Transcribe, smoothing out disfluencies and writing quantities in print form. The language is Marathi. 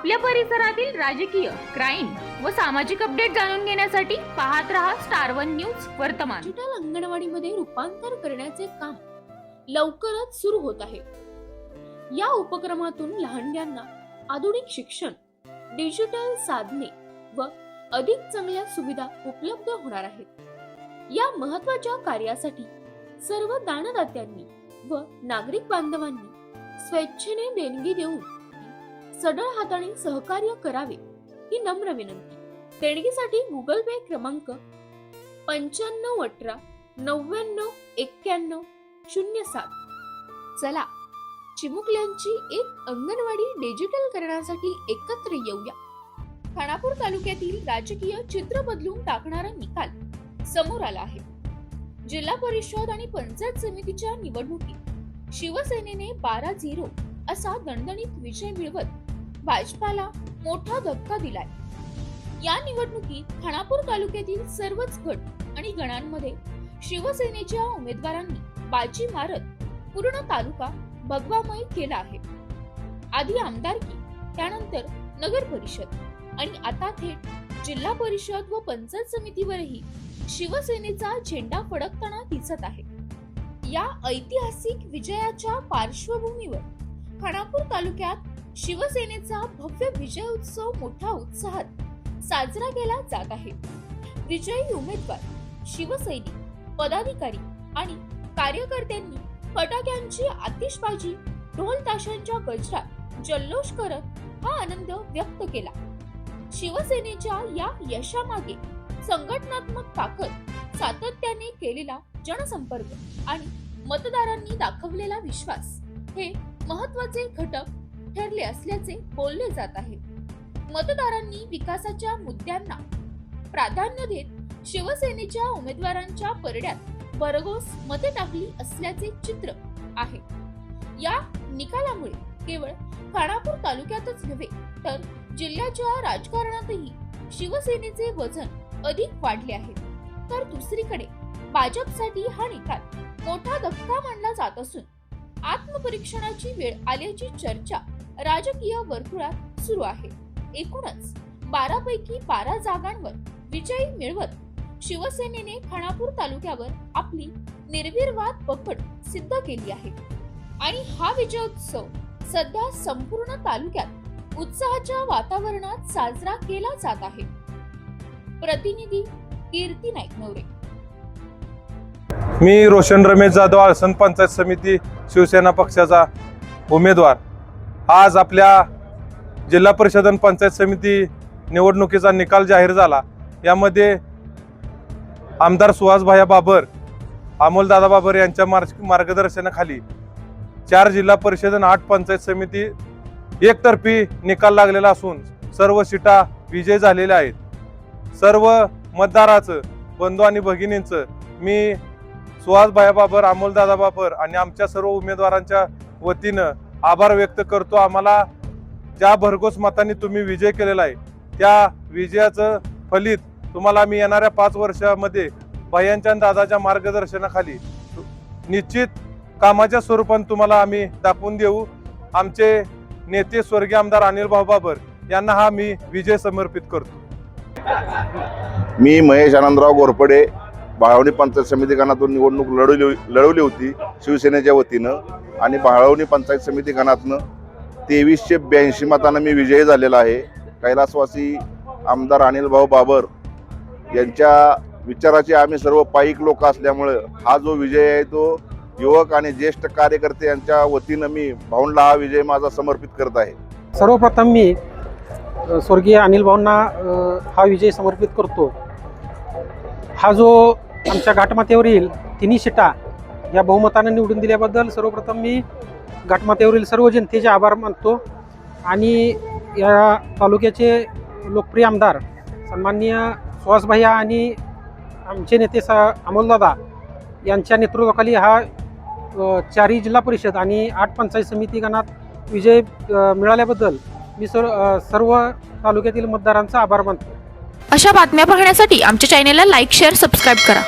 आपल्या परिसरातील राजकीय, क्राईम व सामाजिक अपडेट जाणून घेण्यासाठी पाहत रहा स्टार वन न्यूज वर्तमान। डिजिटल अंगणवाडीमध्ये रूपांतर करण्याचे काम लवकरच सुरू होत आहे। या उपक्रमातून लहानग्यांना आधुनिक शिक्षण, डिजिटल साधने व अधिक चांगल्या सुविधा उपलब्ध होणार आहेत। या महत्त्वाच्या कार्यासाठी सर्व दानदात्यांनी व नागरिक बांधवांनी स्वेच्छेने देणगी देऊन सढळ हाताने सहकार्य करावे ही नम्र विनंती। देणगीसाठी गुगल पे क्रमांक 9518 99 91 07। चला चिमुकल्यांची एक अंगणवाडी डिजिटल करण्यासाठी एकत्र येऊया। खानापूर तालुक्यातील राजकीय चित्र बदलून टाकणारा निकाल समोर आला आहे। जिल्हा परिषद आणि पंचायत समितीच्या निवडणुकीत शिवसेनेने 12-0 असा दणदणीत विजय मिळवत भाजपाला मोठा धक्का दिलाय। या निवडणुकीत खानापूर तालुक्यातील सर्वच गट आणि गणांमध्ये शिवसेनेच्या उमेदवारांनी बाजी मारत पूर्ण तालुका भगवामय केला आहे। आधी आमदारकी, त्यानंतर नगर परिषद आणि आता थेट जिल्हा परिषद व पंचायत समितीवरही शिवसेनेचा झेंडा फडकताना दिसत आहे। या ऐतिहासिक विजयाच्या पार्श्वभूमीवर खानापूर तालुक्यात शिवसेनेचा भव्य विजय उत्सव मोठ्या उत्साहात साजरा केला जात आहे। विजयी उमेदवार, शिवसैनिक, पदाधिकारी आणि कार्यकर्त्यांनी फटाक्यांची आतिषबाजी, ढोल ताशांच्या गजरात जल्लोष करत हा आनंद व्यक्त केला। शिवसेनेच्या या यशामागे संघटनात्मक ताकद, सातत्याने केलेला जनसंपर्क आणि मतदारांनी दाखवलेला विश्वास हे महत्त्वाचे घटक ठरले असल्याचे बोलले जात आहे। मतदारांनी विकासाच्या मुद्द्यांना प्राधान्य देत शिवसेनेच्या उमेदवारांच्या परड्यात भरघोस मते टाकली असल्याचे चित्र आहे। या निकालामुळे केवळ खानापूर तालुक्यातच नव्हे तर जिल्ह्याच्या राजकारणातही शिवसेनेचे वजन अधिक वाढले आहे। तर दुसरीकडे भाजपसाठी हा निकाल मोठा धक्का मानला जात असून आत्मपरीक्षणाची वेळ आल्याची चर्चा राजकीय वर्तुळात सुरू आहे। एकूणच 12 पैकी 12 जागांवर विजय मिळवत शिवसेनेने खानापूर तालुक्यावर आपली निर्विवाद पकड सिद्ध केली आहे आणि हा विजयोत्सव सध्या संपूर्ण तालुक्यात उत्साहाच्या वातावरणात साजरा केला जात आहे। प्रतिनिधी कीर्ती नाईक-नवरे। मी रोशन रमेश जाधव, आळसंद पंचायत समिती शिवसेना पक्षाचा उमेदवार। आज आपल्या जिल्हा परिषद आणि पंचायत समिती निवडणुकीचा निकाल जाहीर झाला। यामध्ये आमदार सुहासभाई बाबर, अमोलदादा बाबर यांच्या मार्गदर्शनाखाली 4 जिल्हा परिषद आणि 8 पंचायत समिती एकतर्फी निकाल लागलेला असून सर्व सीटा विजय झालेल्या आहेत। सर्व मतदाराचं, बंधू आणि भगिनींचं मी सुहासभाई बाबर, अमोलदादा बाबर आणि आमच्या सर्व उमेदवारांच्या वतीनं आभार व्यक्त करतो। आम्हाला ज्या भरघोस मतांनी तुम्ही विजय केलेला आहे त्या विजयाचं फलित तुम्हाला मी येणाऱ्या 5 वर्षामध्ये भैयांच्या दादाच्या मार्गदर्शनाखाली निश्चित कामाच्या स्वरूपात तुम्हाला आम्ही दाखवून देऊ। आमचे नेते स्वर्गीय आमदार अनिल भाऊ बाबर यांना हा मी विजय समर्पित करतो। मी महेश आनंदराव गोरपडे, बाळवणी पंचायत समिती गणातून निवडणूक लढवली होती शिवसेनेच्या वतीनं आणि बाळवणी पंचायत समिती गणातनं 2382 मतांना मी विजयी झालेला आहे। कैलासवासी आमदार अनिल भाऊ बाबर यांच्या विचाराचे आम्ही सर्व पाईक लोक असल्यामुळे हा जो विजय आहे तो युवक आणि ज्येष्ठ कार्यकर्ते यांच्या वतीनं मी भाऊंना हा विजय माझा समर्पित करत आहे। सर्वप्रथम मी स्वर्गीय अनिल भाऊंना हा विजय समर्पित करतो। हा जो आमच्या घाटमाथ्यावरील 3 सीटा या बहुमताने निवडून दिल्याबद्दल सर्वप्रथम मी घाटमाथ्यावरील सर्व जनतेचे आभार मानतो आणि या तालुक्याचे लोकप्रिय आमदार सन्माननीय सुहासभाई आणि आमचे नेते अमोलदादा यांच्या नेतृत्वाखाली हा 4 जिल्हा परिषद आणि 8 पंचायत समिती गणात विजय मिळाल्याबद्दल मी सर्व तालुक्यातील मतदारांचा आभार मानतो। अशा बातम्या पाहण्यासाठी आमच्या चॅनेलला लाईक, शेअर, सबस्क्राईब करा।